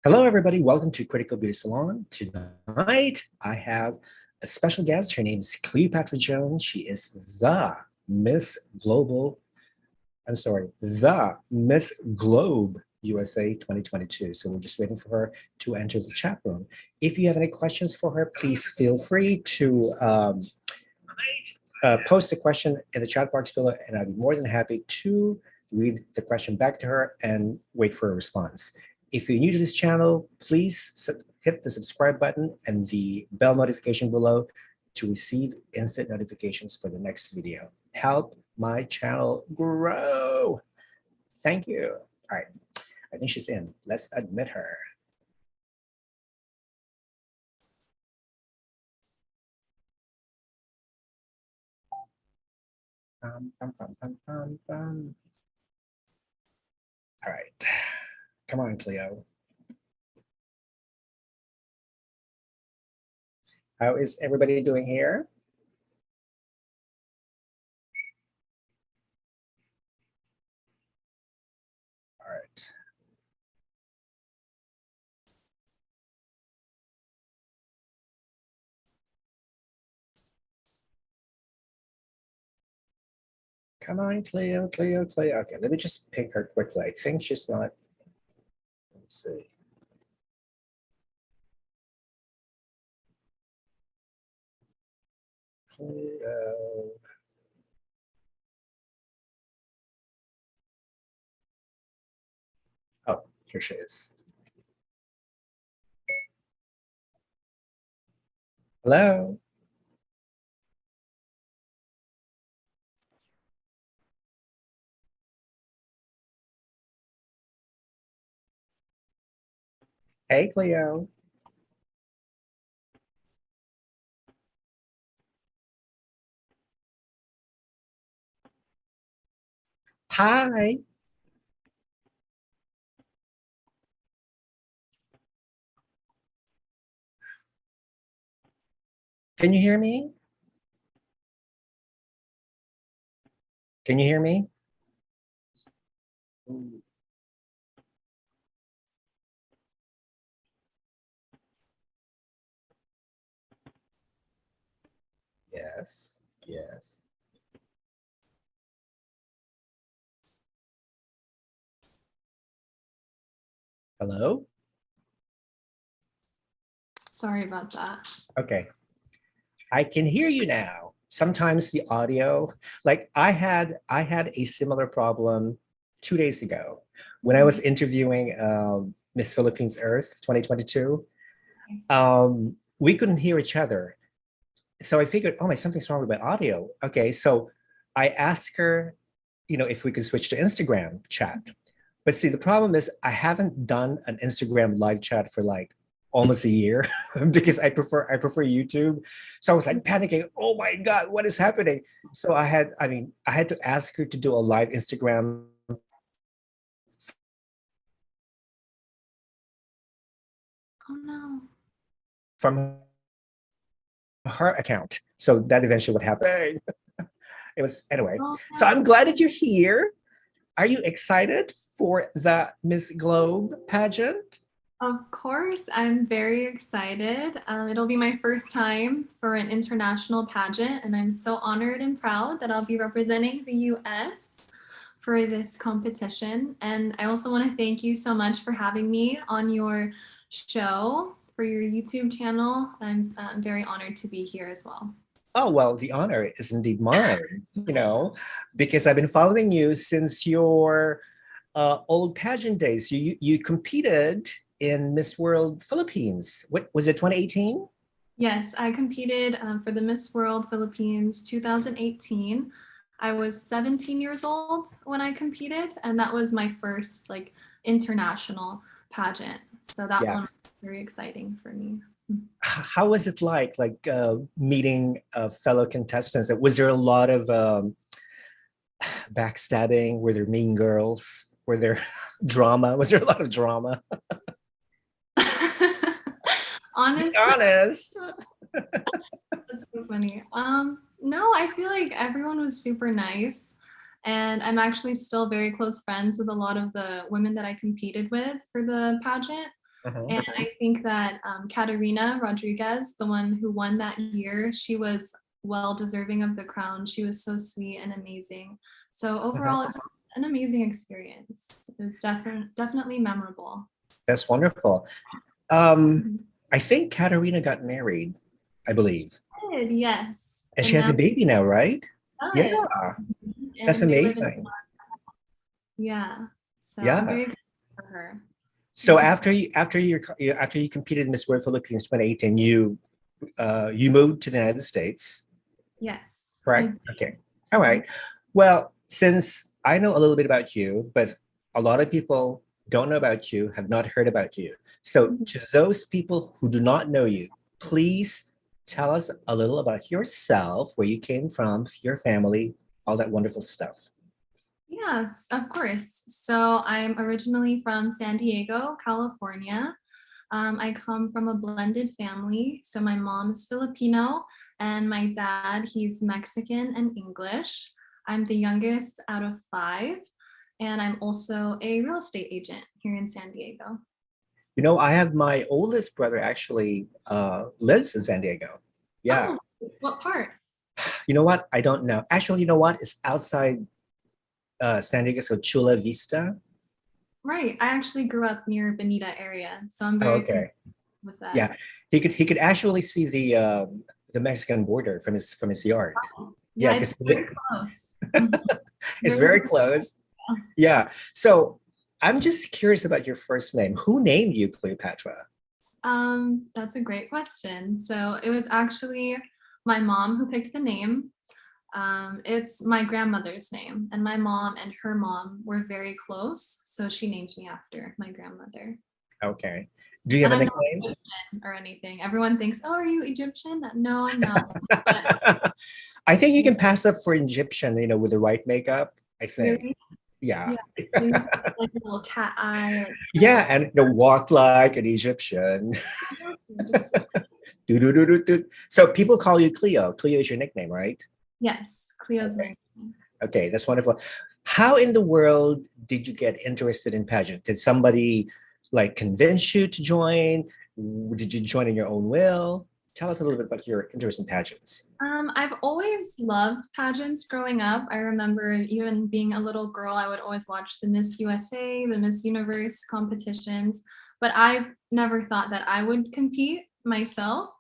Hello, everybody. Welcome to Critical Beauty Salon. Tonight, I have a special guest. Her name is Cleopatra Jones. She is the Miss Globe USA 2022. So we're just waiting for her to enter the chat room. If you have any questions for her, please feel free to post a question in the chat box below, and I'd be more than happy to read the question back to her and wait for a response. If you're new to this channel, please hit the subscribe button and the bell notification below to receive instant notifications for the next video. Help my channel grow. Thank you. All right, I think she's in. Let's admit her. All right. Come on, Cleo. How is everybody doing here? All right. Come on, Cleo. Okay, let me just pick her quickly. I think she's not. Let's see. Cleo. Oh, here she is. Hello. Hey, Cleo. Hi. Can you hear me? Can you hear me? Yes, yes. Hello? Sorry about that. Okay. I can hear you now. Sometimes the audio, like I had a similar problem 2 days ago when I was interviewing Miss Philippines Earth 2022. We couldn't hear each other. So I figured, oh my, something's wrong with my audio. Okay, so I asked her, if we could switch to Instagram chat. But see, the problem is I haven't done an Instagram live chat for like almost a year because I prefer YouTube. So I was like panicking, oh my God, what is happening? So I had to ask her to do a live Instagram from her account. So that eventually what happened. It was anyway. So I'm glad that you're here. Are you excited for the Miss Globe pageant? Of course, I'm very excited. It'll be my first time for an international pageant, and I'm so honored and proud that I'll be representing the US for this competition. And I also want to thank you so much for having me on your show for your YouTube channel. I'm very honored to be here as well. Oh, well, the honor is indeed mine, because I've been following you since your old pageant days. You competed in Miss World Philippines. What was it, 2018? Yes, I competed for the Miss World Philippines 2018. I was 17 years old when I competed, and that was my first like international pageant. So that Yeah. one was very exciting for me. How was it like meeting fellow contestants? Was there a lot of backstabbing? Were there mean girls? Were there drama? Was there a lot of drama? Be Honestly, honest. that's so funny. No, I feel like everyone was super nice. And I'm actually still very close friends with a lot of the women that I competed with for the pageant. Uh-huh. And I think that Katarina Rodriguez, the one who won that year, she was well deserving of the crown. She was so sweet and amazing. So Uh-huh. overall, it was an amazing experience. It was definitely memorable. That's wonderful. Um, Mhm. I think Katarina got married, I believe. Good, yes. And she And has now a baby now, right? Yeah, done. that's And they live in, amazing. yeah. So I'm Yeah. very excited for her. So after you competed in Miss World Philippines 2018, you moved to the United States, Yes. correct? Okay. All right. Well, since I know a little bit about you, but a lot of people don't know about you, have not heard about you. So to those people who do not know you, please tell us a little about yourself, where you came from, your family, all that wonderful stuff. Yes, of course. So I'm originally from San Diego, California. I come from a blended family. So my mom is Filipino and my dad, he's Mexican and English. I'm the youngest out of five, and I'm also a real estate agent here in San Diego. You know, I have my oldest brother actually lives in San Diego. Yeah. Oh, what part? You know what? I don't know. Actually, you know what? It's outside San Diego, so Chula Vista. Right. I actually grew up near Bonita area, so I'm Oh, very familiar okay. with that. Yeah, he could actually see the Mexican border from his yard. Yeah, Yeah, it's because very close. Mhm. it's Very very close. close. Yeah. So I'm just curious about your first name. Who named you Cleopatra? That's a great question. So it was actually my mom who picked the name. It's my grandmother's name, and my mom and her mom were very close, so she named me after my grandmother. Okay. Do you have And a I'm not nickname? Egyptian or anything. Everyone thinks, "Oh, are you Egyptian?" No, I'm not. But I think you can pass up for Egyptian, with the right makeup. I think. really, Yeah. yeah, maybe just like a little cat eye, like Yeah, and walk like an Egyptian. just Do, do, do, do, do. So people call you Cleo. Cleo is your nickname, right? yes, Cleo's Okay. my name. Okay, that's wonderful. How in the world did you get interested in pageant? Did somebody like convince you to join? Did you join in your own will? Tell us a little bit about your interest in pageants. I've always loved pageants growing up. I remember even being a little girl, I would always watch the Miss USA, the Miss Universe competitions, but I never thought that I would compete myself.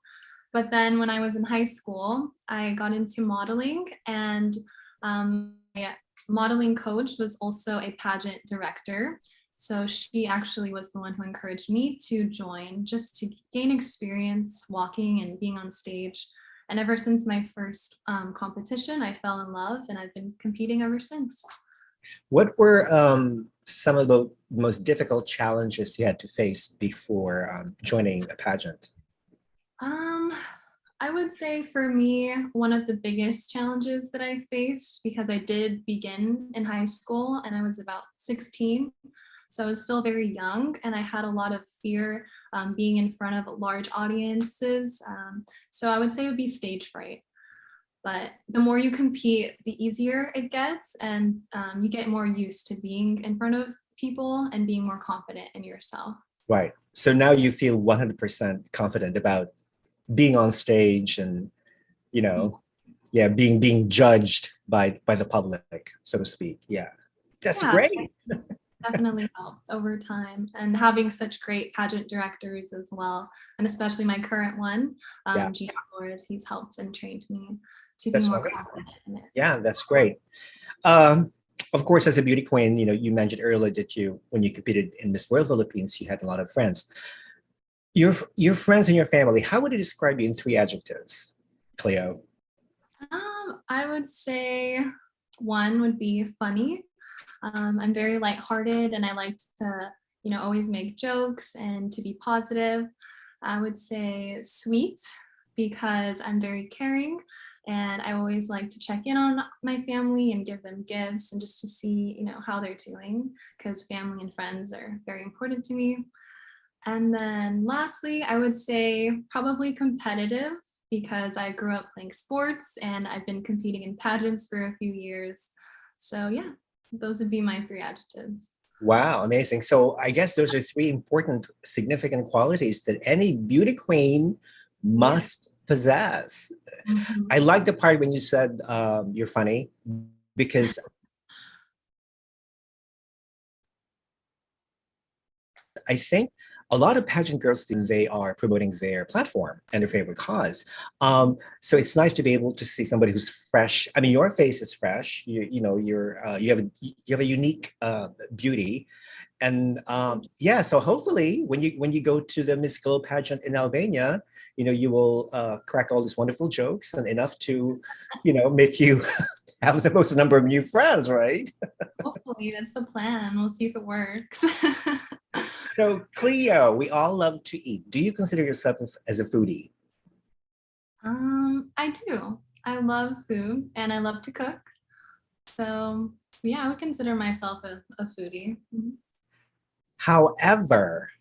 But then when I was in high school, I got into modeling, and my modeling coach was also a pageant director. So she actually was the one who encouraged me to join just to gain experience walking and being on stage. And ever since my first competition, I fell in love and I've been competing ever since. What were some of the most difficult challenges you had to face before joining a pageant? Um, I would say for me, one of the biggest challenges that I faced, because I did begin in high school and I was about 16. So I was still very young and I had a lot of fear being in front of large audiences. So I would say it would be stage fright. But the more you compete, the easier it gets, and you get more used to being in front of people and being more confident in yourself. Right. So now you feel 100% confident about being on stage and, you know, yeah, being judged by the public, so to speak. Yeah. That's Yeah, great. definitely helped over time, and having such great pageant directors as well, and especially my current one, Yeah, Gene Flores. He's helped and trained me to be that's more wonderful. confident in it. Yeah, that's great. Um, Of course, as a beauty queen, you mentioned earlier that when you competed in Miss World Philippines, you had a lot of friends. Your friends and your family, how would you describe you in three adjectives, Cleo? I would say one would be funny. I'm very lighthearted and I like to, always make jokes and to be positive. I would say sweet because I'm very caring and I always like to check in on my family and give them gifts and just to see, how they're doing because family and friends are very important to me. And then lastly, I would say probably competitive because I grew up playing sports and I've been competing in pageants for a few years. So yeah, those would be my three adjectives. Wow, amazing. So I guess those are three important, significant qualities that any beauty queen must possess. Mhm. I like the part when you said you're funny because I think a lot of pageant girls they are promoting their platform and their favorite cause. So it's nice to be able to see somebody who's fresh. I mean, your face is fresh. You have a unique beauty, and yeah. So hopefully, when you go to the Miss Globe pageant in Albania, you will crack all these wonderful jokes and enough to, make you have the most number of new friends, right? Hopefully, that's the plan. We'll see if it works. So, Cleo, we all love to eat. Do you consider yourself as a foodie? I do. I love food and I love to cook. So yeah, I would consider myself a foodie. Mhm. However,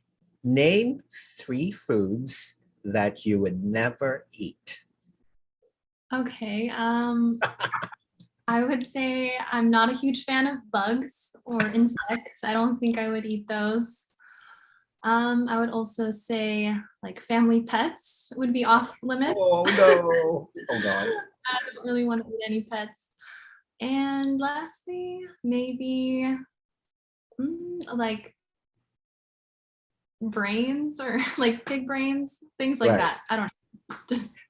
name three foods that you would never eat. Okay. I would say I'm not a huge fan of bugs or insects. I don't think I would eat those. I would also say like family pets would be off limits. Oh no. Oh God. I don't really want to eat any pets. And lastly, maybe like brains or like pig brains, things like Right. that. I don't know. Just yeah.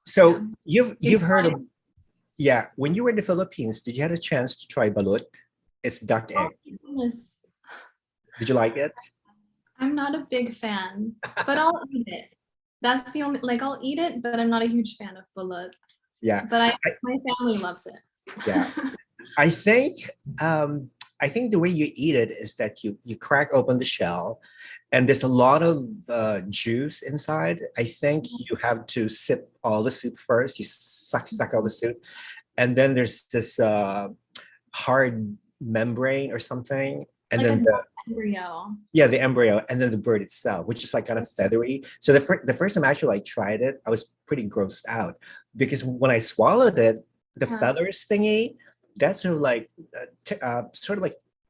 So you've heard of, yeah, when you were in the Philippines, did you have a chance to try balut? It's duck Oh egg. my goodness. Did you like it? I'm not a big fan, but I'll eat it. That's the only I'll eat it, but I'm not a huge fan of balut. Yeah. But I, my family loves it. yeah. I think um, I think the way you eat it is that you crack open the shell, and there's a lot of juice inside. I think you have to sip all the soup first. You suck all the soup, and then there's this hard membrane or something, and Like a then duck embryo. yeah, the embryo, and then the bird itself, which is like kind of feathery. So the first time actually I tried it, I was pretty grossed out because when I swallowed it, the Huh. feathers thingy, that's sort of like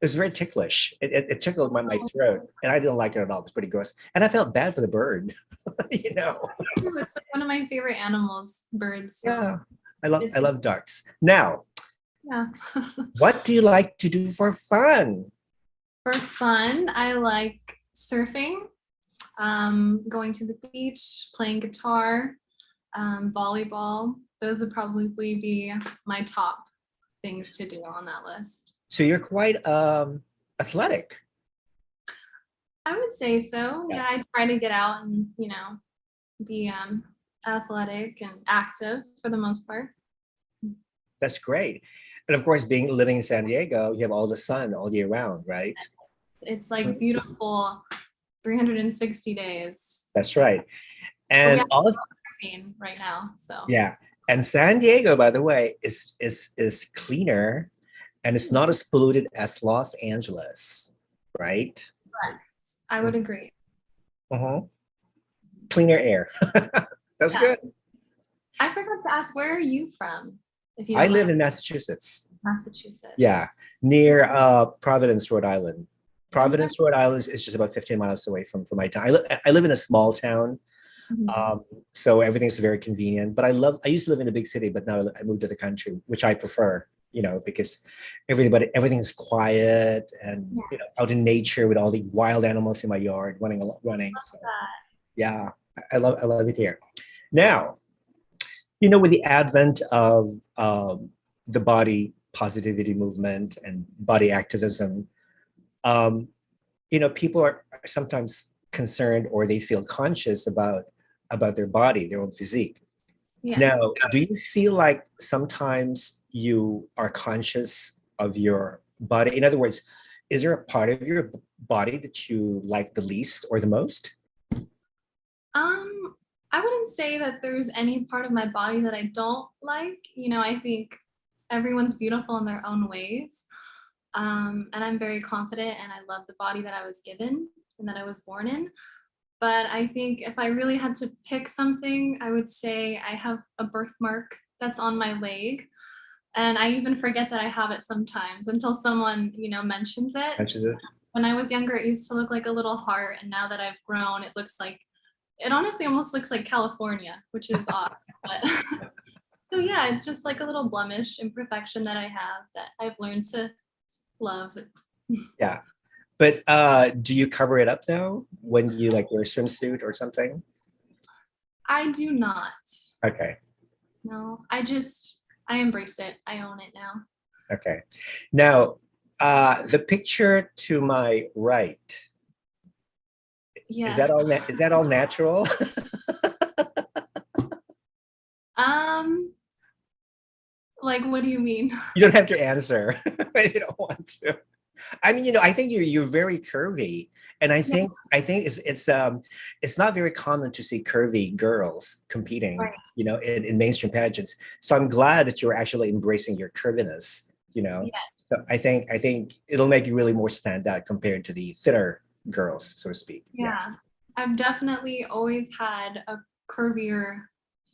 it was very ticklish. It tickled my throat, and I didn't like it at all. It was pretty gross, and I felt bad for the bird. you know. Ooh, it's like one of my favorite animals, birds. So Yeah, I love it's I love ducks. Now, yeah. what do you like to do for fun? For fun, I like surfing, going to the beach, playing guitar, volleyball. Those would probably be my top things to do on that list. So you're quite athletic. I would say so. Yeah, Yeah, I try to get out and, be athletic and active for the most part. that's great. And of course, being living in San Diego, you have all the sun all year round, right? It's like beautiful 360 days. That's right. But we And have all of rain right now, so. yeah. And San Diego, by the way, is cleaner and it's not as polluted as Los Angeles, right? Correct. I would agree. Uh-huh. Cleaner air. That's Yeah. good. I forgot to ask, where are you from? If you I don't live mind. in Massachusetts. Massachusetts. Yeah, near Providence, Rhode Island. I've never- Providence, Rhode Island is just about 15 miles away from my town. I live in a small town, Mhm. so everything's very convenient. But I used to live in a big city, but now I moved to the country, which I prefer, because everything is quiet and Yeah. out in nature with all the wild animals in my yard running. So yeah, I love it here. Now, with the advent of the body positivity movement and body activism, um, people are sometimes concerned or they feel conscious about their body, their own physique. Yes. Now, do you feel like sometimes you are conscious of your body? In other words, is there a part of your body that you like the least or the most? I wouldn't say that there's any part of my body that I don't like. I think everyone's beautiful in their own ways. And I'm very confident and I love the body that I was given and that I was born in. But I think if I really had to pick something, I would say I have a birthmark that's on my leg. And I even forget that I have it sometimes until someone, mentions it. Mentions it. When I was younger, it used to look like a little heart. And now that I've grown, it honestly almost looks like California, which is odd. But so yeah, it's just like a little blemish, imperfection that I have that I've learned to love. Yeah. But do you cover it up though when you like wear a swimsuit or something? I do not. Okay. No, I embrace it. I own it now. Okay. Now, the picture to my right, Yeah. is that all natural? Like, what do you mean? You don't have to answer if you don't want to. I mean, I think you're very curvy, and I think it's not very common to see curvy girls competing, Right. In mainstream pageants. So I'm glad that you're actually embracing your curviness. Yes. So I think it'll make you really more stand out compared to the thinner girls, so to speak. Yeah. I've definitely always had a curvier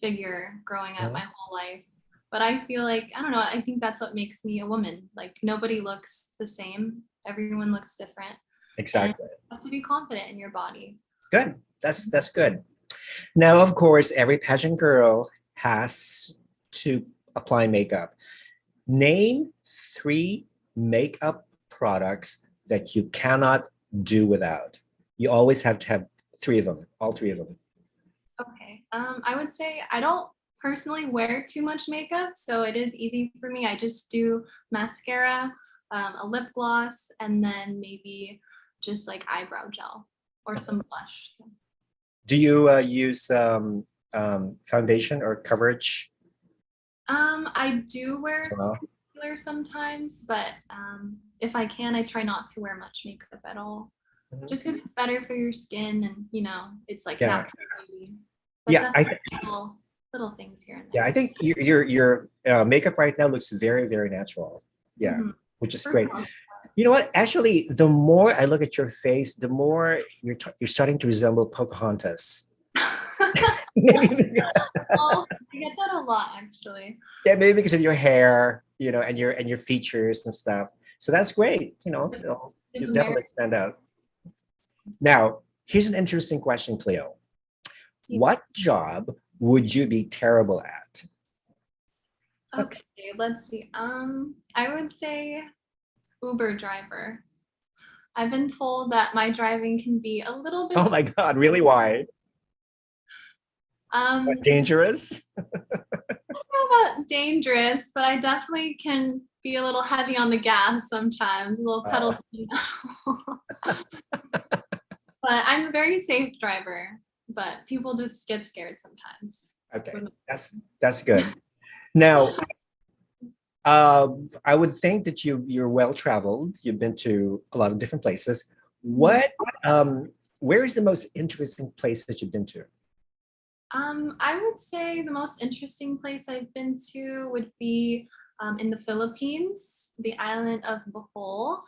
figure growing up my whole life. But I feel like, I don't know, I think that's what makes me a woman. Like nobody looks the same. Everyone looks different. Exactly. And you have to be confident in your body. Good. That's good. Now, of course, every pageant girl has to apply makeup. Name 3 makeup products that you cannot do without. You always have to have 3 of them, all 3 of them. Okay. I would say I don't personally wear too much makeup, so it is easy for me. I just do mascara, a lip gloss, and then maybe just like eyebrow gel or some blush. Do you use foundation or coverage? I do wear as well? concealer sometimes, but if I can, I try not to wear much makeup at all, just because it's better for your skin and it's like Yeah. natural beauty. But Yeah, definitely little things here and there. Yeah, I think your makeup right now looks very, very natural. Yeah, Mhm. which is For great. sure. You know what? Actually, the more I look at your face, the more you're starting to resemble Pocahontas. Well, I get that a lot actually. Yeah, maybe because of your hair, and your features and stuff. So that's great. You definitely stand out. Now, here's an interesting question, Cleo. What job would you be terrible at? Okay, let's see. I would say Uber driver. I've been told that my driving can be a little bit Oh my God, really? Why? Dangerous? I don't know about dangerous, but I definitely can be a little heavy on the gas sometimes, a little pedal to the metal. But I'm a very safe driver, but people just get scared sometimes. Okay, that's good. Now, I would think that you're well traveled. You've been to a lot of different places. Where is the most interesting place that you've been to? I would say the most interesting place I've been to would be in the Philippines, the island of Bohol.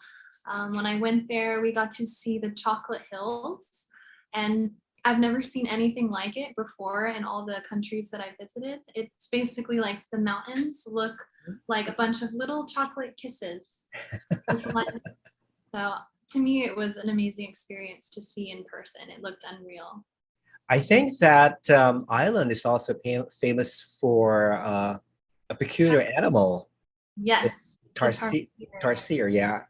When I went there, we got to see the chocolate hills, and I've never seen anything like it before in all the countries that I visited. It's basically like the mountains look like a bunch of little chocolate kisses. So to me, it was an amazing experience to see in person. It looked unreal. I think that island is also famous for a peculiar animal. Yes. Tarsier, yeah.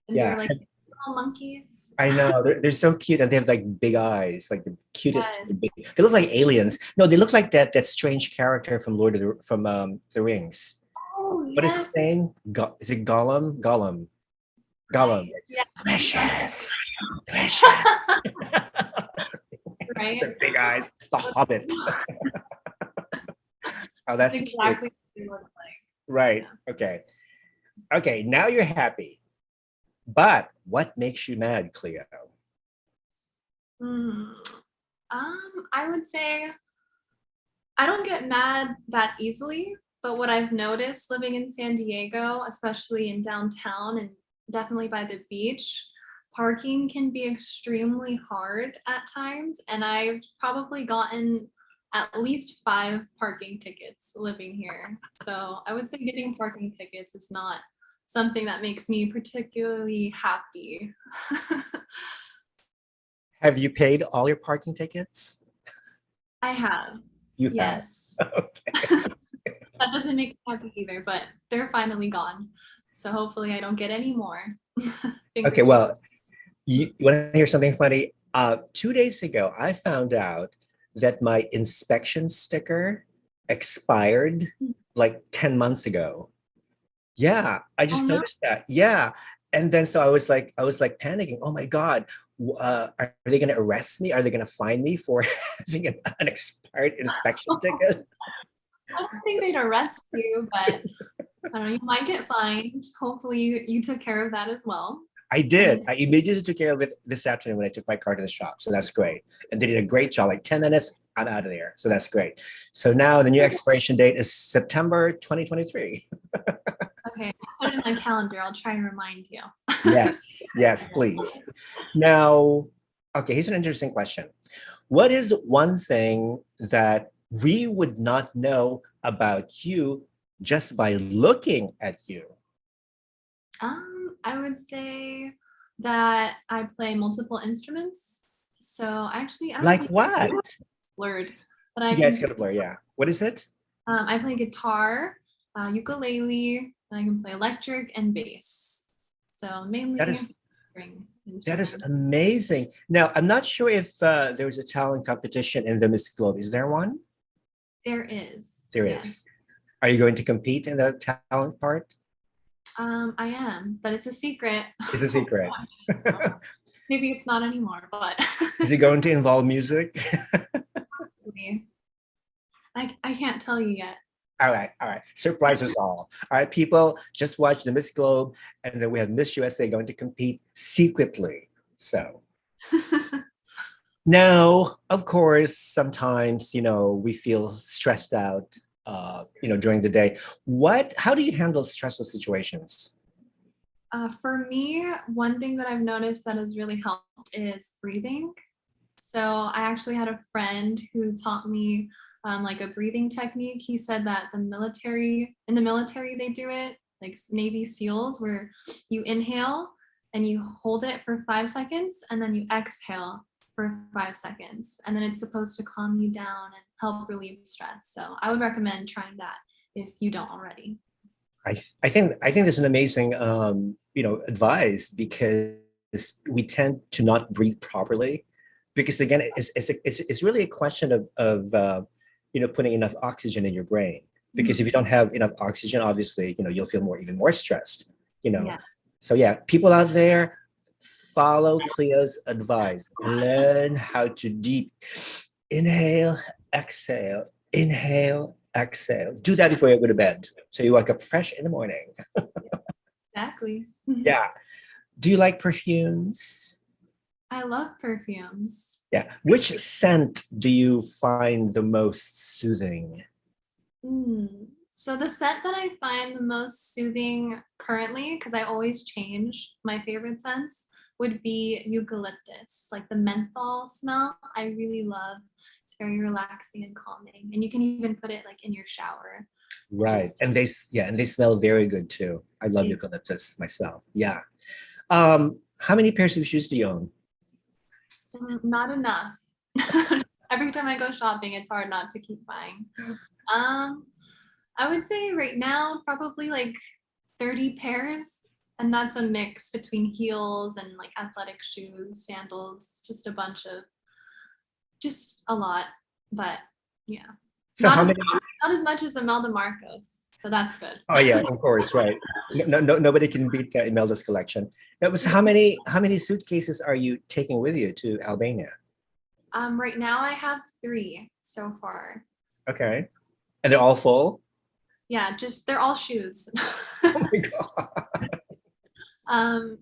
And they're like little monkeys. I know, they're so cute, and they have like big eyes, like the cutest. Yes. They look like aliens. No, they look like that strange character from from the Rings. Oh What is his Yes. name? Is it Gollum? Gollum. Gollum. Yeah. Precious. Precious. Right. The big eyes. The Hobbit. Oh, that's cute. Exactly what they look like. Right. Yeah. Okay. Okay. Now you're happy. But what makes you mad, Cleo? Hmm. I would say I don't get mad that easily, but what I've noticed living in San Diego, especially in downtown and definitely by the beach, parking can be extremely hard at times. And I've probably gotten at least 5 parking tickets living here. So I would say getting parking tickets is not something that makes me particularly happy. Have you paid all your parking tickets? I have. You Yes. have. Okay. That doesn't make me happy either, but they're finally gone. So hopefully I don't get any more. Okay. Fingers Well, you want to hear something funny? 2 days ago, I found out that my inspection sticker expired like 10 months ago. Yeah, I Oh just no. noticed that. Yeah. And then so I was like panicking. Oh my God. Are they going to arrest me? Are they going to fine me for having an expired inspection ticket? I don't think they'd arrest you, but I don't know, you might get fined. Hopefully you took care of that as well. I did. I immediately took care of it this afternoon when I took my car to the shop. So that's great. And they did a great job. Like 10 minutes, I'm out of there. So that's great. So now the new expiration date is September 2023. Okay, I'll put it in my calendar. I'll try and remind you. Yes, yes, please. Now, okay, here's an interesting question. What is one thing that we would not know about you just by looking at you? I would say that I play multiple instruments. So actually, I don't know if Like you can see what? it, blurred, but I Yeah, it's can. gonna blur. Yeah. What is it? I play guitar, ukulele, and I can play electric and bass. So That mainly is string that is instruments. amazing. Now, I'm not sure if there was a talent competition in the Miss Globe. Is there one? There is, There yes. is. Are you going to compete in the talent part? I am, but it's a secret. It's a secret. Maybe it's not anymore, but Is it going to involve music? I can't tell you yet. All right, all right. Surprise us all. All right, people, just watch the Miss Globe, and then we have Miss USA going to compete secretly. So now, of course, sometimes we feel stressed out, during the day. How do you handle stressful situations? For me, one thing that I've noticed that has really helped is breathing. So I actually had a friend who taught me like a breathing technique. He said that in the military, they do it like Navy SEALs, where you inhale and you hold it for 5 seconds, and then you exhale for 5 seconds, and then it's supposed to calm you down and help relieve stress. So I would recommend trying that if you don't already. I think there's an amazing advice because we tend to not breathe properly because again it's really a question of putting enough oxygen in your brain because if you don't have enough oxygen obviously you'll feel even more stressed Yeah. so yeah, people out there, follow Cleo's advice. Learn how to deep inhale, exhale, inhale, exhale. Do that before you go to bed. So you wake up fresh in the morning. Exactly. Yeah. Do you like perfumes? I love perfumes. Yeah. Which scent do you find the most soothing? So the scent that I find the most soothing currently, because I always change my favorite scents, would be eucalyptus, like the menthol smell. I really love. It's very relaxing and calming, and you can even put it like in your shower. Right. Just And they smell very good too. I love eucalyptus myself. Yeah. How many pairs of shoes do you own? not enough. Every time I go shopping, it's hard not to keep buying. Um, I would say right now probably like 30 pairs, and that's a mix between heels and like athletic shoes, sandals, just a lot. But yeah. So how many? Not as much as Imelda Marcos, so that's good. Oh yeah, of course, right. Nobody can beat Imelda's collection. That was how many suitcases are you taking with you to Albania? Right now I have 3 so far. Okay, and they're all full. Yeah, just they're all shoes. Oh my god.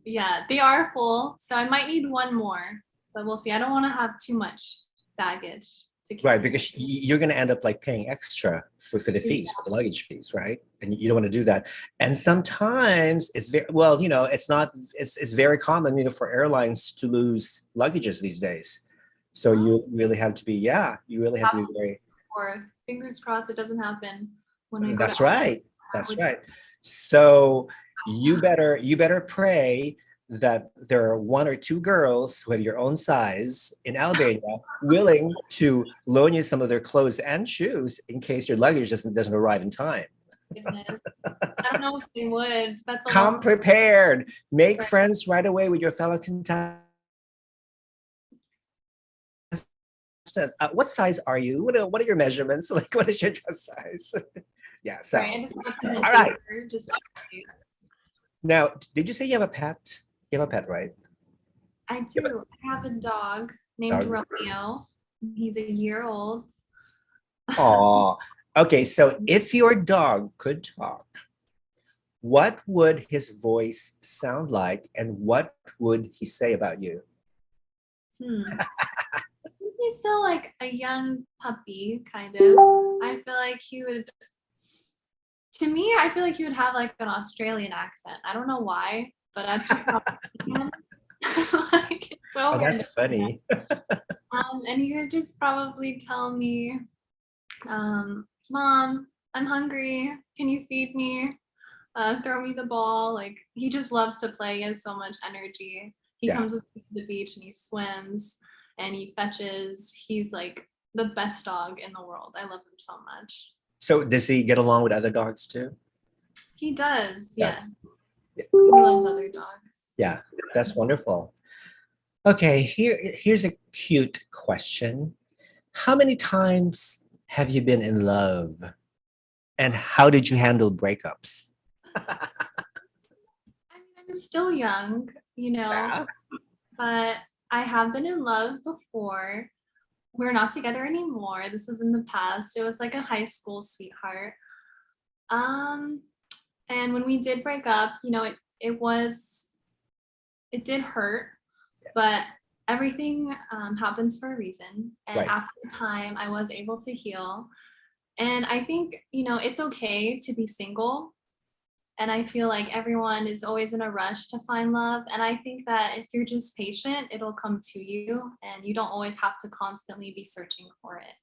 Yeah, they are full, so I might need one more, but we'll see. I don't want to have too much baggage to Right, carry. because you're going to end up like paying extra for the fees, for the luggage fees, right? And you don't want to do that. And sometimes it's very well, it's not. It's very common, for airlines to lose luggages these days. So you really have to be, you really have to be very. Or fingers crossed it doesn't happen when I go That's to right. That's right. So you better pray that there are 1 or 2 girls who have your own size in Albania willing to loan you some of their clothes and shoes in case your luggage doesn't arrive in time. Goodness. I don't know if they would. That's a Come lot. prepared. Make friends right away with your fellow contestants. What size are you? What are your measurements? Like, what is your dress size? Yeah. So, Right, all right. just in case. Now, did you say you have a pet? You have a pet, right? I do. I have a dog named Romeo. He's a year old. Oh, okay. So if your dog could talk, what would his voice sound like, and what would he say about you? I think he's still like a young puppy, kind of. I feel like he would. To me, I feel like he would have like an Australian accent. I don't know why, but that's just how like it's so Oh, that's funny. And he would just probably tell me, Mom, I'm hungry. Can you feed me? Throw me the ball. Like he just loves to play. He has so much energy. He comes with me to the beach and he swims and he fetches. He's like the best dog in the world. I love him so much. So does he get along with other dogs too? He does, yes. Yeah. He loves other dogs. Yeah, that's wonderful. Okay, here's a cute question. How many times have you been in love? And how did you handle breakups? I mean, I'm still young, Yeah. but I have been in love before. We're not together anymore. This was in the past. It was like a high school sweetheart. And when we did break up, it did hurt, but everything happens for a reason. And after time, I was able to heal. And I think, it's okay to be single. And I feel like everyone is always in a rush to find love. And I think that if you're just patient, it'll come to you. And you don't always have to constantly be searching for it.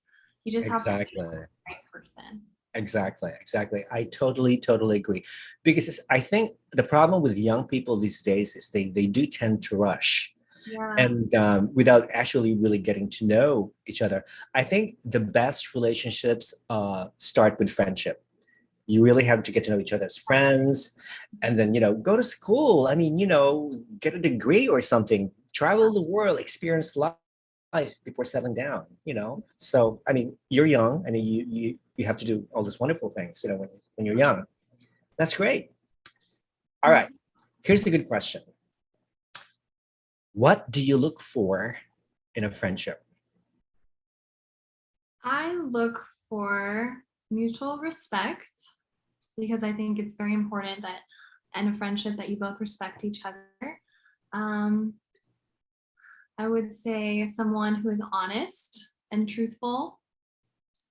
You just have to be the right person. Exactly. I totally agree. Because I think the problem with young people these days is they do tend to rush. Yeah. And without actually really getting to know each other. I think the best relationships start with friendship. You really have to get to know each other as friends, and then go to school. I mean, get a degree or something, travel the world, experience life before settling down. So I mean, you're young. I mean, you have to do all these wonderful things. When you're young, that's great. All right, here's the good question. What do you look for in a friendship? I look for mutual respect, because I think it's very important that in a friendship that you both respect each other. I would say someone who is honest and truthful,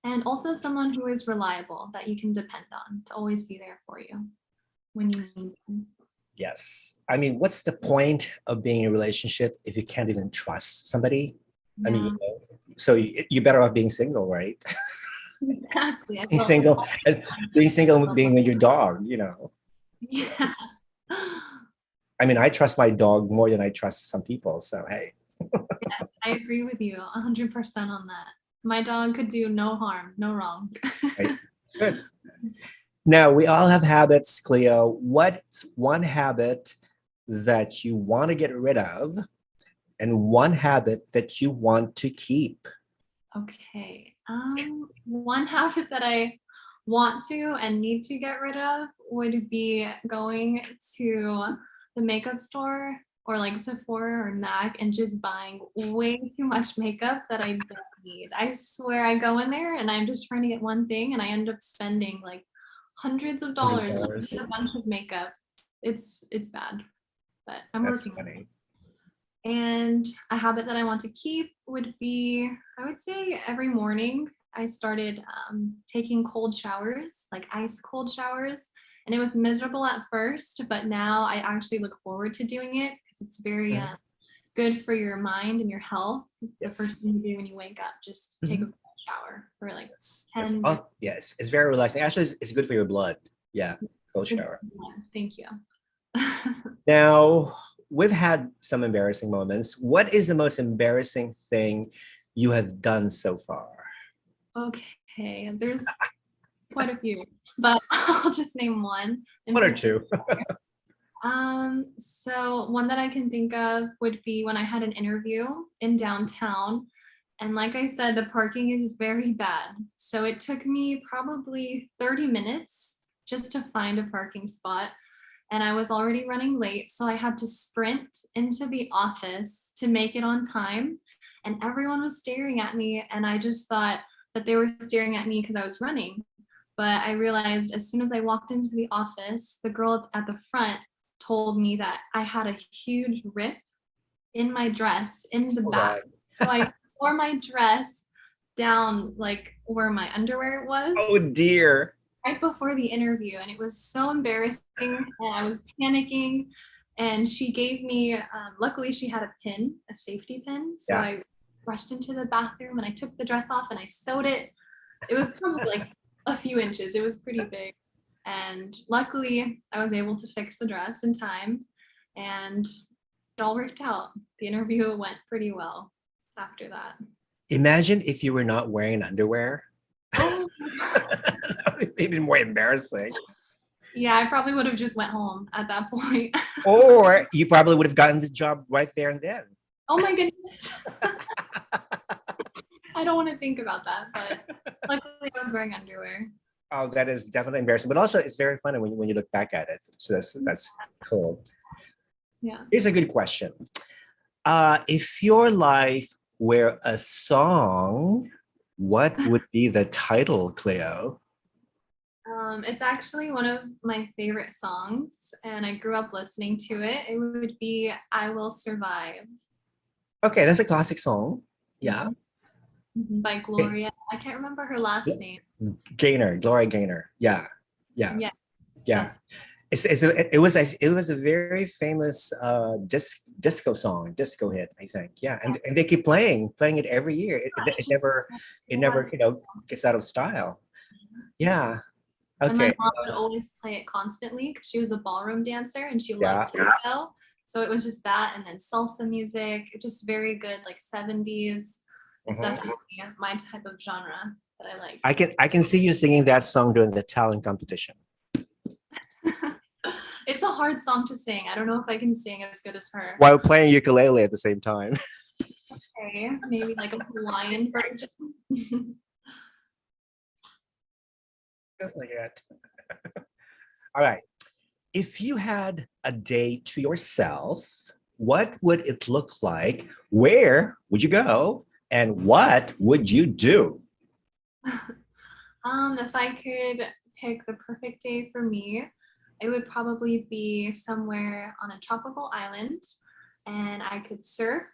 and also someone who is reliable, that you can depend on to always be there for you when you need them. Yes. I mean, what's the point of being in a relationship if you can't even trust somebody? Yeah. I mean, so you're better off being single, right? Exactly. Being single being with your dog, Yeah. I mean, I trust my dog more than I trust some people. So, hey. Yes, I agree with you 100% on that. My dog could do no harm, no wrong. Right. Good. Now, we all have habits, Cleo. What's one habit that you want to get rid of and one habit that you want to keep? Okay. One habit that I want to and need to get rid of would be going to the makeup store or like Sephora or MAC and just buying way too much makeup that I don't need. I swear I go in there and I'm just trying to get one thing and I end up spending like hundreds of dollars on $100. a bunch of makeup. It's bad, but I'm That's working on it. funny. And a habit that I want to keep would be, I would say every morning I started taking cold showers, like ice cold showers. And it was miserable at first, but now I actually look forward to doing it because it's very Mhm. good for your mind and your health. The first Yes. thing you do when you wake up, just take a Mhm. cold shower for like Yes. 10 minutes. Yes, it's very relaxing. Actually, it's good for your blood. Yeah, cold shower. Thank you. Now, we've had some embarrassing moments. What is the most embarrassing thing you have done so far? Okay, there's quite a few, but I'll just name one. One or two. So one that I can think of would be when I had an interview in downtown. And like I said, the parking is very bad. So it took me probably 30 minutes just to find a parking spot. And I was already running late. So I had to sprint into the office to make it on time. And everyone was staring at me. And I just thought that they were staring at me because I was running. But I realized as soon as I walked into the office, the girl at the front told me that I had a huge rip in my dress in the Oh, back. God. So I wore my dress down like where my underwear was Oh, dear. right before the interview. And it was so embarrassing. And I was panicking. And she gave me, luckily, she had a pin, a safety pin. So Yeah. I rushed into the bathroom and I took the dress off and I sewed it. It was probably like a few inches. It was pretty big. And luckily, I was able to fix the dress in time and it all worked out. The interview went pretty well after that. Imagine if you were not wearing underwear. Oh, That would be even more embarrassing. yeah, I probably would have just went home at that point. Or you probably would have gotten the job right there and then. Oh my goodness. I don't want to think about that, but luckily I was wearing underwear. Oh, that is definitely embarrassing. But also, it's very funny when you look back at it. So that's cool. Yeah. Here's a good question. If your life were a song, what would be the title, Cleo? It's actually one of my favorite songs, and I grew up listening to it. It would be I Will Survive. Okay, that's a classic song. Yeah. By Gloria. I can't remember her last name. Gaynor, Gloria Gaynor. Yeah. Yeah. Yes. Yeah. It was a very famous disco song, disco hit, I think. Yeah, and they keep playing it every year. It never gets out of style. Yeah. And my Okay. mom would always play it constantly because she was a ballroom dancer and she Yeah. loved disco. So it was just that and then salsa music, just very good, like 70s. It's definitely my type of genre that I like. I can see you singing that song during the talent competition. It's a hard song to sing. I don't know if I can sing as good as her. While playing ukulele at the same time. Okay, maybe like a Hawaiian version. Just like that. All right. If you had a day to yourself, what would it look like? Where would you go? And what would you do? If I could pick the perfect day for me, it would probably be somewhere on a tropical island and I could surf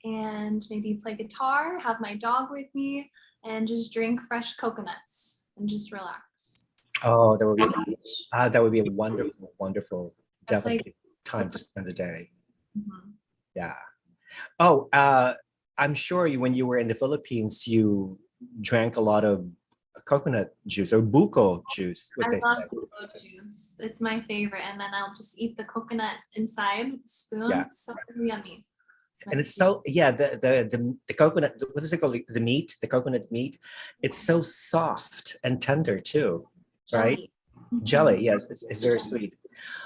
and maybe play guitar, have my dog with me, and just drink fresh coconuts and just relax. Oh, that would be a wonderful, wonderful, That's like definitely time to spend the day. Mhm. Yeah. Oh, I'm sure when you were in the Philippines, you drank a lot of coconut juice or buko juice. What I they love say. buko juice. It's my favorite. And then I'll just eat the coconut inside with a spoon. Yeah. It's so yummy. And it's so the coconut, what is it called, the meat, the coconut meat, it's so soft and tender too, right? Jelly, yes, it's very sweet.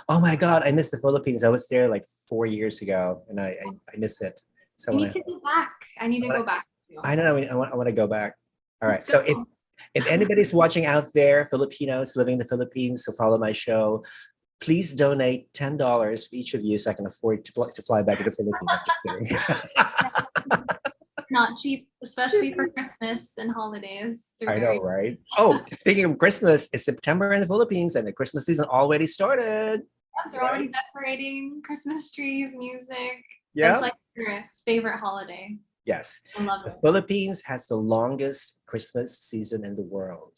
Oh my God, I miss the Philippines. I was there like 4 years ago and I miss it. So You when need to go back. I need to go back. I don't know, I want to go back. All right. Let's So go. if anybody's watching out there, Filipinos living in the Philippines who follow my show, please donate $10 for each of you so I can afford to fly back to the Philippines. I'm just kidding. Not cheap, especially for Christmas and holidays. They're I know, very right? Oh, speaking of Christmas, it's September in the Philippines and the Christmas season already started. they're already decorating Christmas trees, music. That's Yeah. like your favorite holiday. Yes. I love The it. Philippines has the longest Christmas season in the world.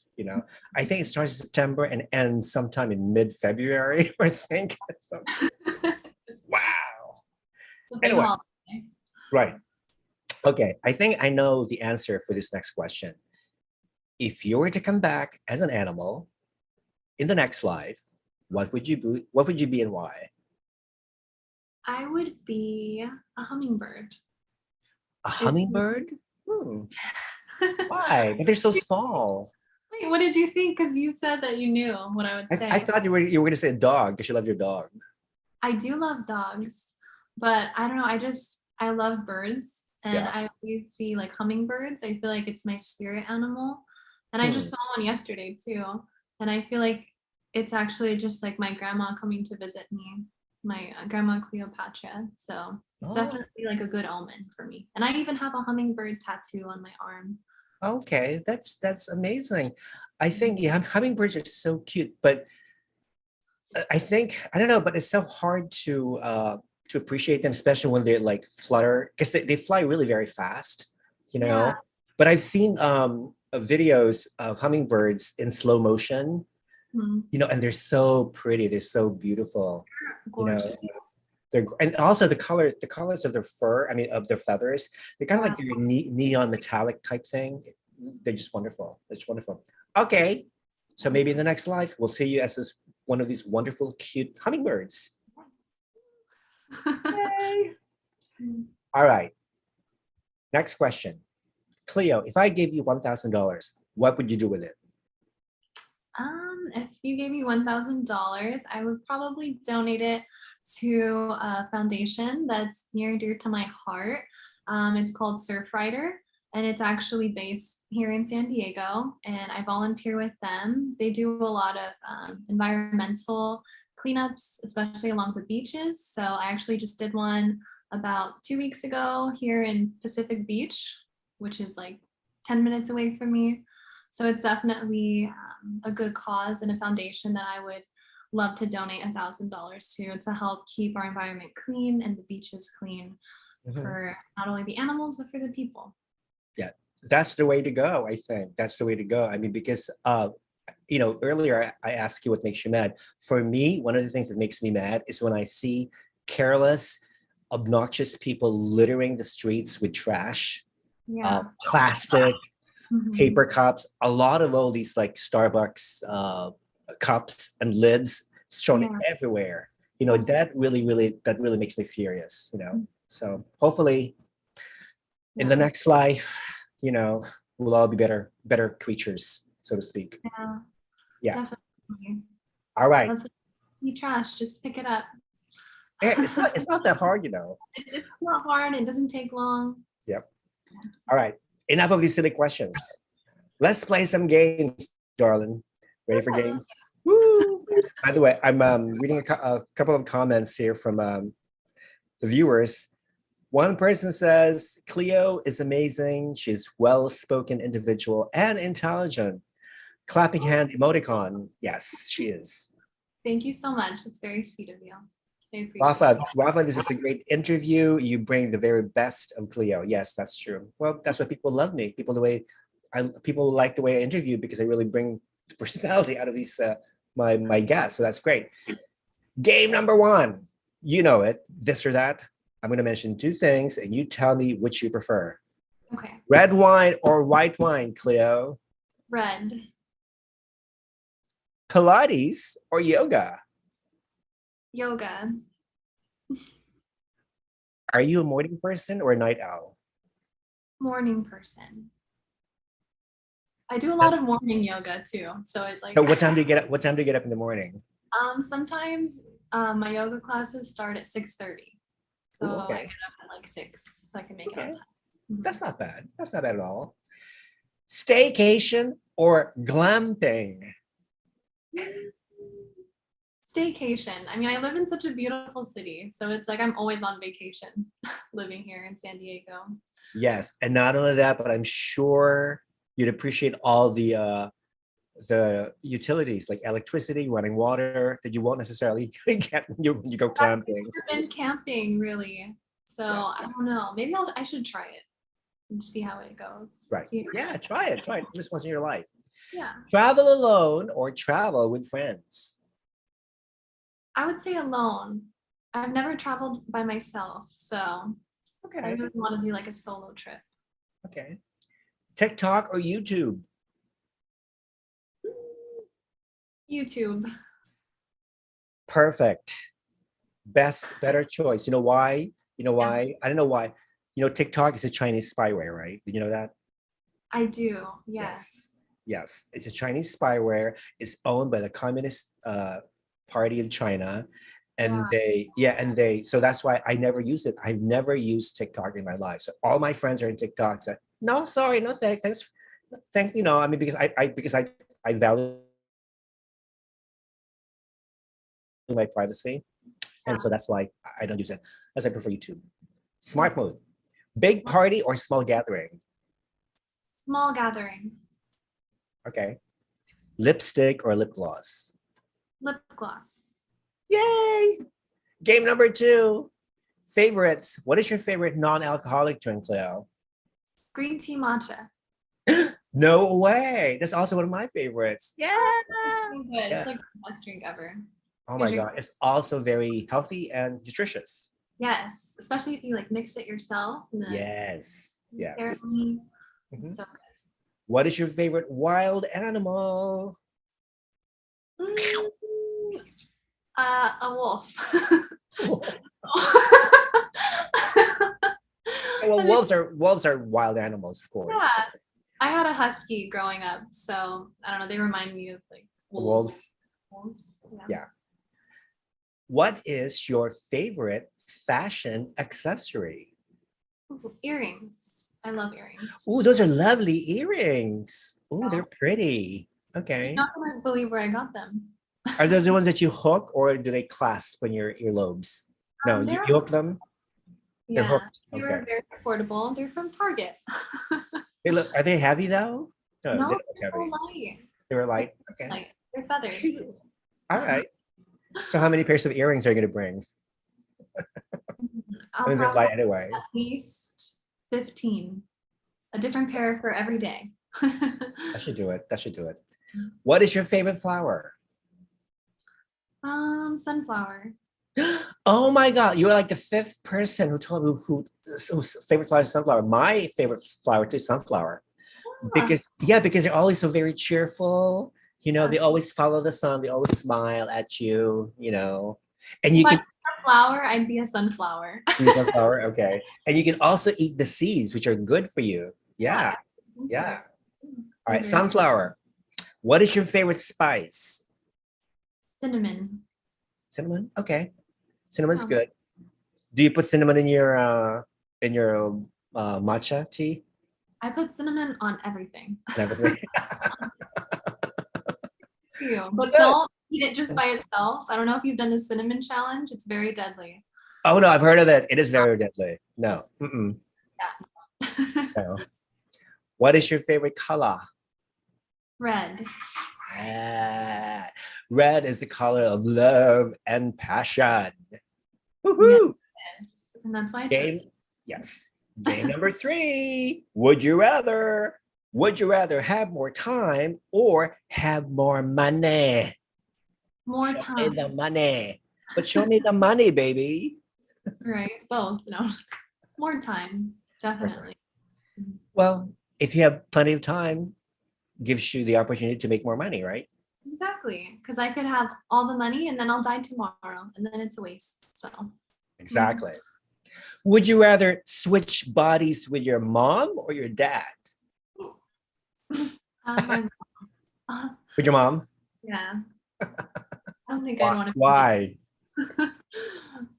I think it starts in September and ends sometime in mid-February, I think. So, wow. It's a big Anyway, holiday. right. Okay. I think I know the answer for this next question. If you were to come back as an animal in the next life, what would you be? What would you be and why? I would be a hummingbird. A It's hummingbird? Hmm. Why? But they're so small. Wait, what did you think? Because you said that you knew what I would I say. thought you were going to say a dog because you love your dog. I do love dogs, but I don't know. I love birds, and Yeah. I always see like hummingbirds. I feel like it's my spirit animal, and I just Hmm. saw one yesterday too. And I feel like it's actually just like my grandma coming to visit me, my grandma Cleopatra. So it's Oh, definitely like a good omen for me. And I even have a hummingbird tattoo on my arm. okay. That's amazing. I think yeah, hummingbirds are so cute, but I think I don't know, but it's so hard to appreciate them, especially when they like flutter because they fly really very fast, you Yeah, know. But I've seen videos of hummingbirds in slow motion, mhm. and they're so pretty, they're so beautiful, you know. Gorgeous. And also the colors of their fur, I mean of their feathers, they're kind of Yeah. like very neon metallic type thing. They're just wonderful. It's wonderful. Okay, so maybe in the next life we'll see you as one of these wonderful, cute hummingbirds. Yay! All right. Next question, Cleo. If I gave you $1,000, what would you do with it? If you gave me $1,000, I would probably donate it to a foundation that's near and dear to my heart. It's called Surfrider, and it's actually based here in San Diego. And I volunteer with them. They do a lot of environmental cleanups, especially along the beaches. So I actually just did one about 2 weeks ago here in Pacific Beach, which is like 10 minutes away from me. So it's definitely a good cause and a foundation that I would love to donate $1,000 to help keep our environment clean and the beaches clean Mhm. for not only the animals but for the people. Yeah, that's the way to go. I think that's the way to go. I mean, because earlier I asked you what makes you mad. For me, one of the things that makes me mad is when I see careless, obnoxious people littering the streets with trash, Yeah. plastic, Mhm. paper cups, a lot of all these like Starbucks cups and lids shown Yeah. everywhere. Absolutely. That really makes me furious. So hopefully in the Yeah. next life, we'll all be better creatures, so to speak. Yeah. Yeah. Definitely. All right. That's see trash. Just pick it up. It's not that hard. It's not hard. It doesn't take long. Yep. All right. Enough of these silly questions. Let's play some games, darling. Ready for games? Woo! By the way, I'm reading a couple of comments here from the viewers. One person says, Cleo is amazing. She's well-spoken individual and intelligent. Clapping hand emoticon. Yes, she is. Thank you so much. It's very sweet of you. I appreciate it. Rafa, this is a great interview. You bring the very best of Cleo. Yes, that's true. Well, that's why people love me. People like the way I interview because I really bring the personality out of these my guests. So that's great. Game number one. You know it. This or that. I'm going to mention two things, and you tell me which you prefer. Okay. Red wine or white wine, Cleo? Red. Pilates or yoga? Yoga. Are you a morning person or a night owl? Morning person. I do a lot of morning yoga too. So it like So what time do you get up? What time do you get up in the morning? sometimes my yoga classes start at 6:30. So Ooh, I okay. get up at like 6 so I can make it on Okay. time. Mhm. That's not bad. That's not bad at all. Staycation or glamping? Staycation. I mean, I live in such a beautiful city, so it's like I'm always on vacation living here in San Diego. Yes, and not only that, but I'm sure you'd appreciate all the utilities like electricity, running water that you won't necessarily get when you go I've glamping. never been camping really, so I don't know. Maybe I should try it and see how it goes. Right. See- Yeah, try it. Try it just once in your life. Yeah. Travel alone or travel with friends? I would say alone. I've never traveled by myself, so I Okay. really want to do like a solo trip. Okay. TikTok or YouTube? YouTube. Perfect. Better choice. You know why? You know Yes. why? I don't know why. You know, TikTok is a Chinese spyware, right? Did you know that? I do. Yes. Yes. It's a Chinese spyware. It's owned by the Communist Party in China. And Wow. so that's why I never use it. I've never used TikTok in my life. So all my friends are in TikTok. So, no, sorry, no, thanks. You know, I mean, because I value my privacy. And so that's why I don't use it. As I prefer YouTube. Smart mode. Big party or small gathering? Small gathering. Okay. Lipstick or lip gloss? Lip gloss. Yay! Game number 2. Favorites. What is your favorite non-alcoholic drink, Cleo? Green tea matcha. No way. That's also one of my favorites. Yeah. It's so good. Yeah. It's like the best drink ever. Oh my God. It's also very healthy and nutritious. Yes, especially if you like mix it yourself. And then Yes. Yes. caramel. Mhm. It's so What is your favorite wild animal? good. A wolf. Well, wolves are wild animals, of course. Yeah. I had a husky growing up, so I don't know. They remind me of like wolves. Wolves. Wolves. Yeah. What is your favorite fashion accessory? Ooh, earrings. I love earrings. Oh, those are lovely earrings. Oh, Yeah. they're pretty. Okay. You're not gonna believe where I got them. Are they the ones that you hook or do they clasp on your earlobes? No, you They're hook them? They're yeah, hooked. they Okay. were very affordable. They're from Target. Hey, look, are they heavy though? No, they No, don't they're look so heavy. light. They were light. Okay. Like they're feathers. Cute. All right. So how many pairs of earrings are you gonna bring? I I'll mean, they're probably light anyway. at least 15. A different pair for every day. That should do it. That should do it. What is your favorite flower? Sunflower. Oh my God, you're like the 5th person who told me whose favorite flower is sunflower. My favorite flower too is sunflower. Because they're always so very cheerful. You know, they always follow the sun, they always smile at you, you know. And you If I can were a flower, I'd be a sunflower. eat sunflower, okay. And you can also eat the seeds, which are good for you. Yeah. Yeah. Sunflowers. All right, Very- sunflower. What is your favorite spice? Cinnamon. Cinnamon? Okay. Cinnamon's Oh. good. Do you put cinnamon in your matcha tea I put cinnamon on everything. and everything? Ew. But don't eat it just by itself. I don't know if you've done the cinnamon challenge. It's very deadly. Oh no, I've heard of it. It is very deadly. No. Mm-mm. Yeah. No. What is your favorite color? Red. Red is the color of love and passion. Woohoo! Yes. And that's why I Game, chose it. yes. Game number 3. Would you rather? Would you rather have more time or have more money? More Show time. me the money. But show me the money, baby. Right. Both, more time. Definitely. Well, if you have plenty of time, gives you the opportunity to make more money, right? Exactly. Because I could have all the money and then I'll die tomorrow and then it's a waste. So Exactly. Would you rather switch bodies with your mom or your dad? my With your mom? yeah. I don't think I'd want to. Why?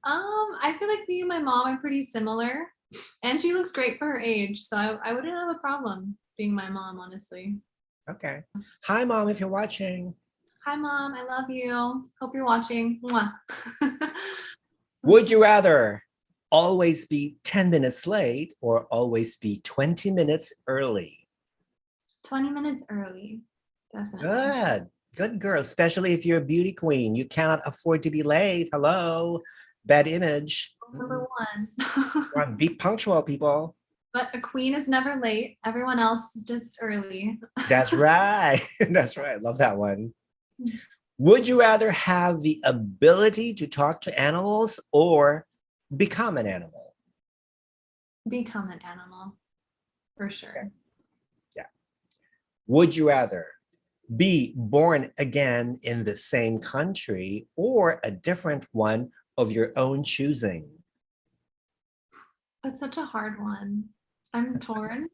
I feel like me and my mom are pretty similar, and she looks great for her age, so I wouldn't have a problem being my mom, honestly. Okay. Hi, Mom, if you're watching. Hi, Mom. I love you. Hope you're watching. Mwah. Would you rather always be 10 minutes late or always be 20 minutes early? 20 minutes early. Definitely. Good. Good girl, especially if you're a beauty queen. You cannot afford to be late. Hello. Bad image. Number one. Come on, be punctual, people. But a queen is never late. Everyone else is just early. That's right. That's right. Love that one. Would you rather have the ability to talk to animals or become an animal? Become an animal, for sure. Yeah. Would you rather be born again in the same country or a different one of your own choosing? That's such a hard one. I'm torn,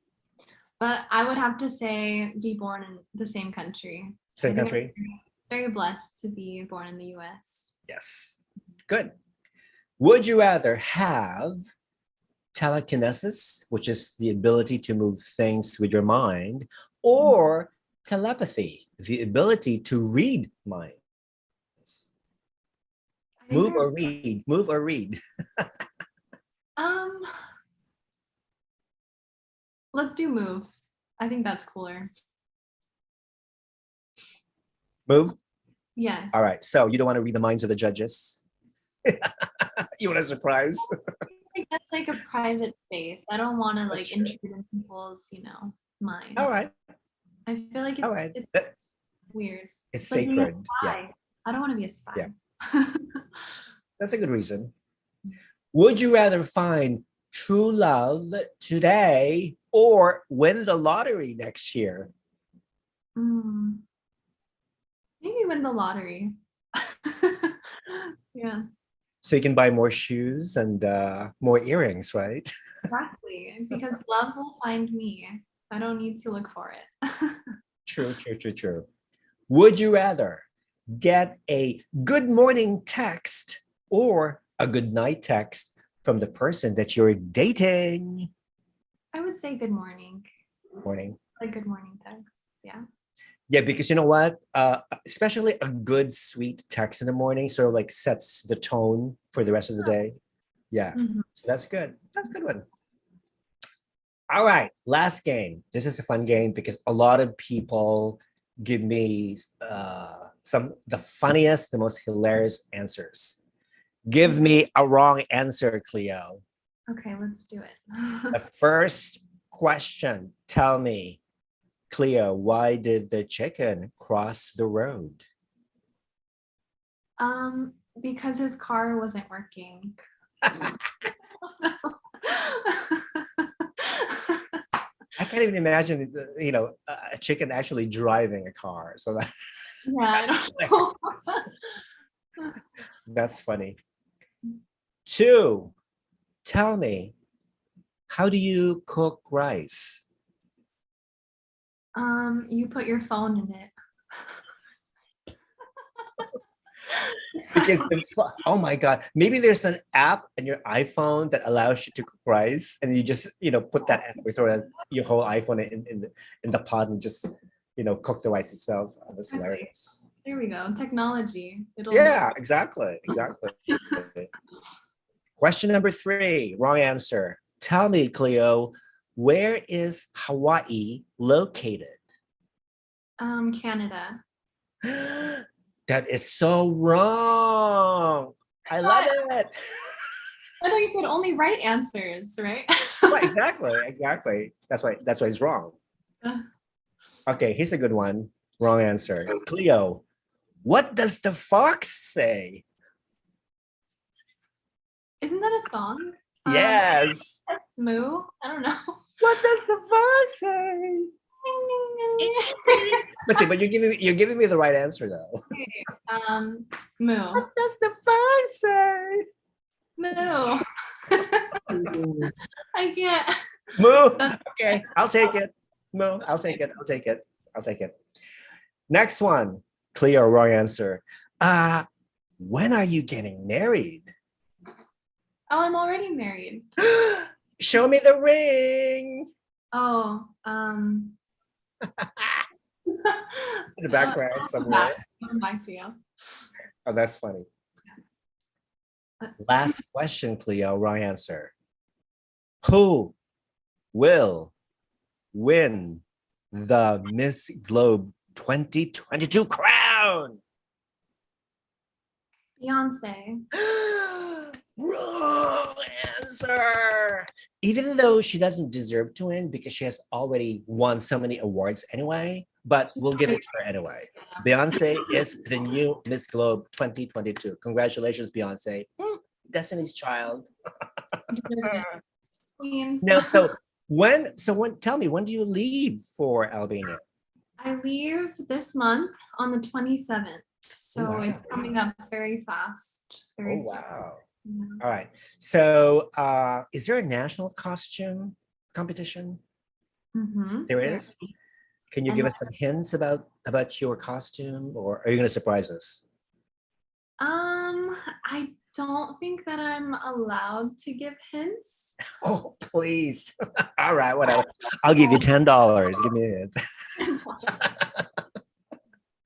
but I would have to say be born in the same country. Same I think country? I'm very blessed to be born in the US. Yes. Good. Would you rather have telekinesis, which is the ability to move things with your mind, or telepathy, the ability to read minds? I think Move or read, move or read. um let's do move. I think that's cooler. Move. Yes. All right. So you don't want to read the minds of the judges? You want a surprise? Like that's like a private space. I don't want to That's like true. intrude in people's, minds. All right. I feel like All right. it's weird. It's Like being a sacred. Yeah. spy. I don't want to be a spy. Yeah. That's a good reason. Would you rather find true love today or win the lottery next year? Mm, maybe win the lottery. Yeah, So you can buy more shoes and more earrings, right? exactly. Because love will find me. I don't need to look for it. True, true, true, true. Would you rather get a good morning text or a good night text from the person that you're dating? I would say good morning. Morning. Like good morning text. Yeah. Yeah, because you know what? Especially a good sweet text in the morning sort of like sets the tone for the rest of the day. Yeah. Mhm. So that's good. That's a good one. All right, last game. This is a fun game because a lot of people give me some the funniest, the most hilarious answers. Give me a wrong answer, Cleo. Okay, let's do The it. first question. Tell me, Cleo, why did the chicken cross the road? Because his car wasn't working. I can't even imagine, a chicken actually driving a car. So Yeah, I don't know. that's funny. 2, tell me, how do you cook rice? You put your phone in it. Because oh my god, maybe there's an app on your iPhone that allows you to cook rice, and you just put that app or throw your whole iPhone in the pot and just cook the rice itself. Oh, that's hilarious. There we go. Technology. Yeah, exactly. Question number 3, wrong answer. Tell me, Cleo, where is Hawaii located? Canada. That is so wrong. I love it. I know you said only right answers, right? Right, exactly. That's why it's wrong. Okay, here's a good one. Wrong answer. Cleo, what does the fox say? Isn't that a song? Yes. Moo? I don't know. What does the fox say? Let's see, but you're giving me the right answer though. Moo. What does the fox say? Moo. I can't. Moo. Okay, I'll take it. Moo. I'll take it. Next one. Cleo, wrong answer. When are you getting married? Oh, I'm already married. Show me the ring. Oh, In the background somewhere. I'll come back to you. Oh, that's funny. Last question, Cleo. Wrong answer. Who will win the Miss Globe 2022 crown? Beyonce. Wrong answer. Even though she doesn't deserve to win because she has already won so many awards anyway, but we'll give it to her anyway. Beyonce is the new Miss Globe 2022. Congratulations, Beyonce. Destiny's Child. Queen. Now, tell me, when do you leave for Albania? I leave this month on the 27th. So Wow. it's coming up very fast. Very Oh, soon. wow. Yeah. All right. So, is there a national costume competition? There is. Can you And give us some hints about your costume, or are you going to surprise us? I don't think that I'm allowed to give hints. Oh, please. All right, whatever. I'll give you $10. Give me a hint.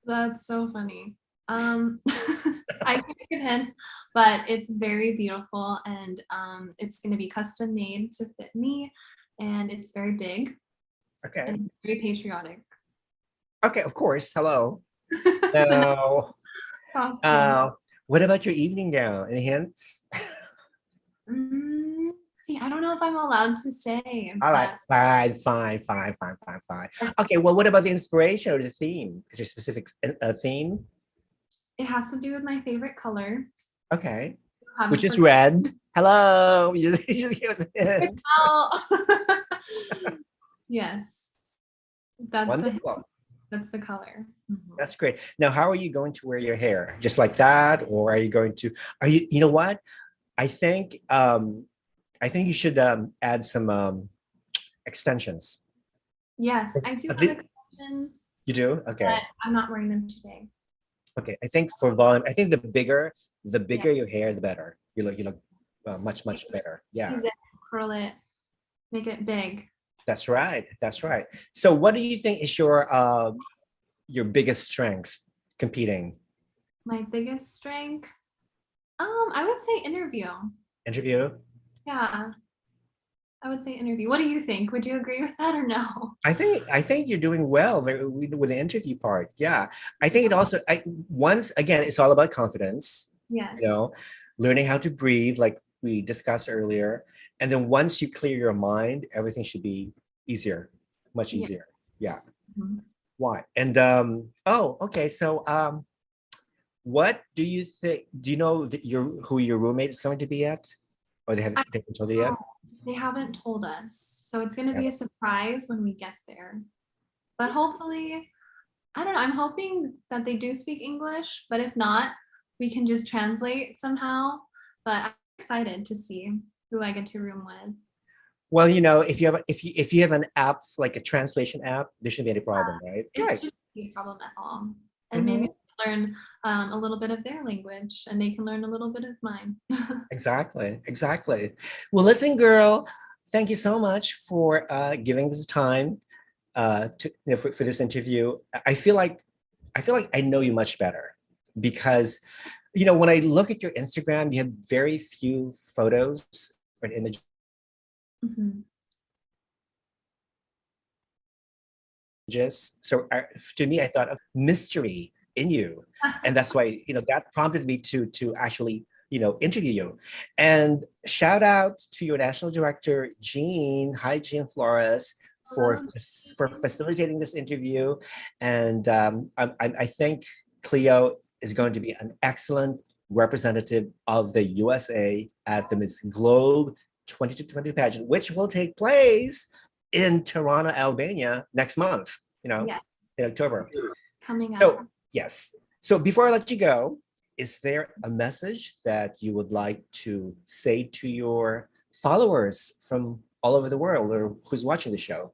That's so funny. I can give hints, but it's very beautiful and it's going to be custom made to fit me, and it's very big Okay. and very patriotic. Okay, of course. Hello. So, Costume. what about your evening gown? Any hints? See, I don't know if I'm allowed to say. All right, but fine. Okay, well, what about the inspiration or the theme? Is there a specific theme? it has to do with my favorite color. Okay, Haven't which is forgotten. red. Hello, you just gave us a hint. Oh. Yes, Wonderful. that's the color. Mhm. That's great. Now, how are you going to wear your hair? Just like that, or are you going to? You know what? I think you should add some extensions. Yes, I do At have lea- extensions, You do? Okay. but I'm not wearing them today. Okay. I think for volume, I think the bigger Yeah. your hair, the better. You look much better. Yeah. Tease it, curl it, make it big. That's right. That's right. So, what do you think is your biggest strength competing? My biggest strength, I would say interview. Interview? Yeah, I would say interview. What do you think? Would you agree with that or no? I think you're doing well with the interview part. Yeah. I think it also once again it's all about confidence, Yes. you know, learning how to breathe like we discussed earlier. And then once you clear your mind, everything should be easier, much Yeah. easier. Yeah. Mhm. Why? And okay. So what do you think? Do you know who your roommate is going to be at? Or they haven't told you yet? They haven't told us, so it's going to be Yeah. a surprise when we get there. But hopefully, I don't know. I'm hoping that they do speak English, but if not, we can just translate somehow. But I'm excited to see who I get to room with. Well, if you have an app like a translation app, there shouldn't be any problem, right? It Right. shouldn't be a problem at all. And maybe learn a little bit of their language, and they can learn a little bit of mine. Exactly. Well, listen, girl, thank you so much for giving this time for this interview. I feel like I know you much better because when I look at your Instagram, you have very few photos or images. Mhm. So to me, I thought of mystery in you, and that's why that prompted me to actually interview you. And shout out to your national director, Gene. Hi, Gene Flores, for facilitating this interview. And I think Cleo is going to be an excellent representative of the USA at the Miss Globe 2020 pageant, which will take place in Tirana, Albania next month, Yes, in October. it's coming up. So, yes. So before I let you go, is there a message that you would like to say to your followers from all over the world or who's watching the show?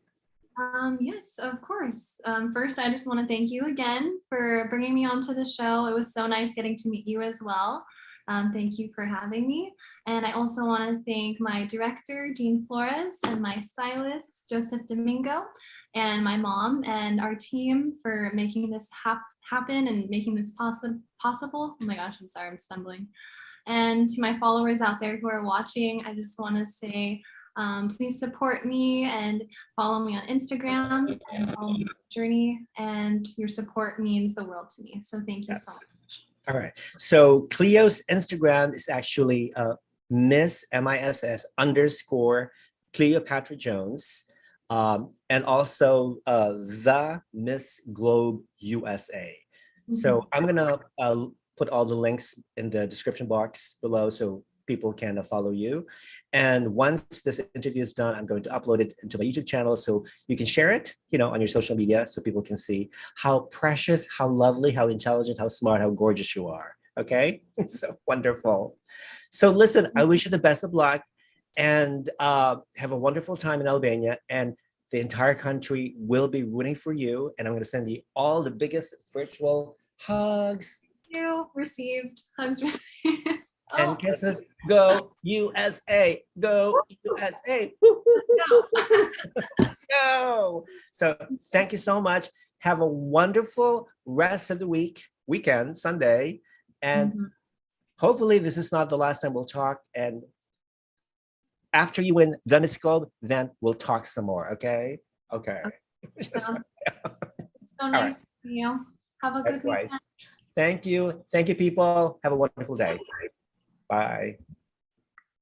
Yes, of course. First, I just want to thank you again for bringing me onto the show. It was so nice getting to meet you as well. Thank you for having me. And I also want to thank my director, Gene Flores, and my stylist, Joseph Domingo, and my mom and our team for making this happen and making this possible. Oh my gosh, I'm sorry, I'm stumbling. And to my followers out there who are watching, I just want to say, please support me and follow me on Instagram and follow my journey. And your support means the world to me. So thank you so much. All right. So Cleo's Instagram is actually Miss MISS _ Cleopatra Jones, and also the Miss Globe USA. So I'm gonna put all the links in the description box below so people can follow you. And once this interview is done, I'm going to upload it into my YouTube channel so you can share it, on your social media so people can see how precious, how lovely, how intelligent, how smart, how gorgeous you are. Okay, so wonderful. So listen, I wish you the best of luck and have a wonderful time in Albania, and the entire country will be rooting for you. And I'm going to send you all the biggest virtual hugs. You received hugs received. And kisses. Go USA, go USA. Let's go. So thank you so much. Have a wonderful rest of the weekend, Sunday. And hopefully this is not the last time we'll talk. And after you win the Miss Globe, then we'll talk some more. Okay. Okay. So nice to see you. Have a good weekend. Thank you. Thank you, people. Have a wonderful day. Bye.